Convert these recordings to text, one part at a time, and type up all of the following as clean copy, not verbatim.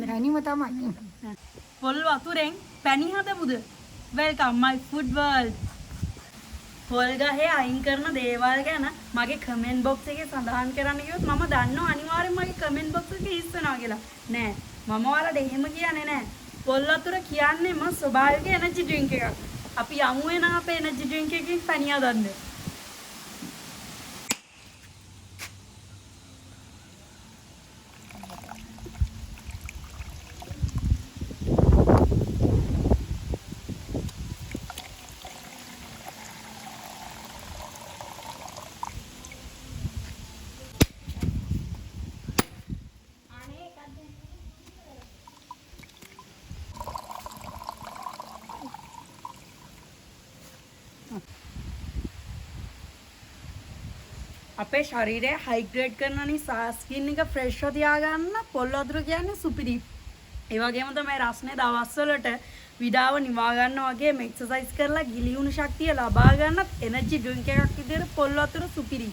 පැණිම තමයි. පොල් වතුරෙන් පැණි හදමුද? Welcome my food world. පොල් ගහේ අයින් කරන දේවල් ගැන මගේ කමෙන්ට් බොක්ස් එකේ සඳහන් කරන්න කිව්වොත් මම දන්නවා අනිවාර්යෙන් මගේ කමෙන්ට් බොක්ස් එකේ හිස් වෙනවා කියලා. නෑ. මම ඔයාලට එහෙම කියන්නේ නෑ. පොල් වතුර කියන්නේම ස්වභාවික එනර්ජි ඩ්‍රින්ක් එකක්. අපි යමු වෙන අපේ එනර්ජි ඩ්‍රින්ක් එකකින් පැණි හදන්න. අපේ ශරීරය හයිඩ්‍රේට් කරන නිසා ස්කින් එක ෆ්‍රෙෂ්ව තියාගන්න පොල් වතුර කියන්නේ සුපිරි. ඒ වගේම තමයි රස්නේ දවස් වලට විඩාව නිවා ගන්න වගේම එක්සර්සයිස් කරලා ගිලිහුණු ශක්තිය ලබා ගන්නත් එනර්ජි ඩ්‍රින්ක් එකක් විදිහට පොල් වතුර සුපිරි.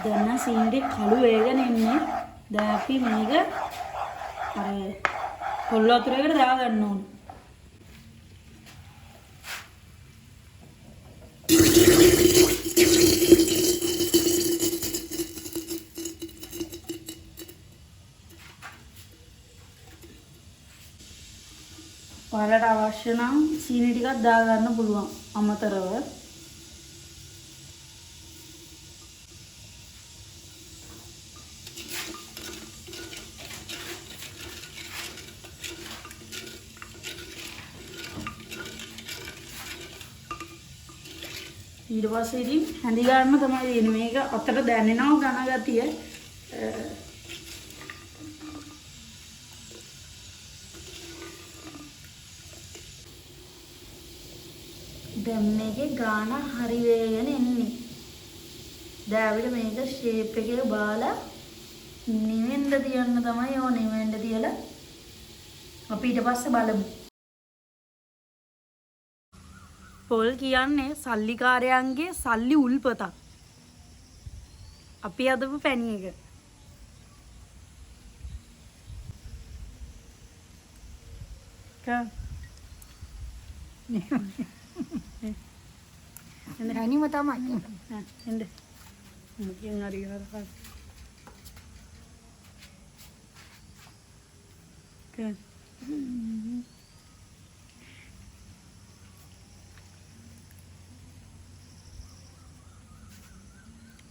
දැන් සීන්ඩේ කළු වේගන එන්නේ. දැන් අපි මේක අර පොල් වතුරේකට දාගන්න ඕනේ. ඔයාලට අවශ්‍ය නම් සීනි ටිකක් දාගන්න පුළුවන් අමතරව. ඊට පස්සේ ඉතින් හැඳි ගන්න තමයි තියෙන්නේ. මේක අතට දැනෙනවා ඝන ගතිය. දැන් මේකේ ගාන හරි වේගෙන එන්නේ. දැන් අපිට මේක ෂේප් එකේ බාලා නිවෙන්න තියන්න තමයි ඕනේ. නිවෙන්න තියලා අපි ඊට පස්සේ බලමු. පොල් කියන්නේ සල්ලිකාරයන්ගේ සල්ලි උල්පතක්. අපි අදපු පැණි එක. පැණිම තමයි. එන්න. මුකින් හරි හරි.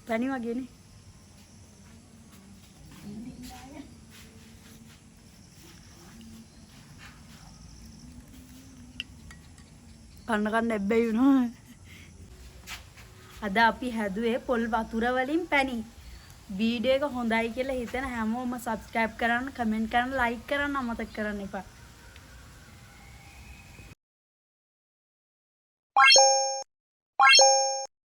පැණි වගේනේ. කන්න නැබ්බැයි වුණා. අද අපි හැදුවේ පොල් වතුර වලින් පැණි. වීඩියෝ එක හොඳයි කියලා හිතන හැමෝම සබ්ස්ක්‍රයිබ් කරන්න, කමෙන්ට් කරන්න, ලයික් කරන්න අමතක කරන්න එපා.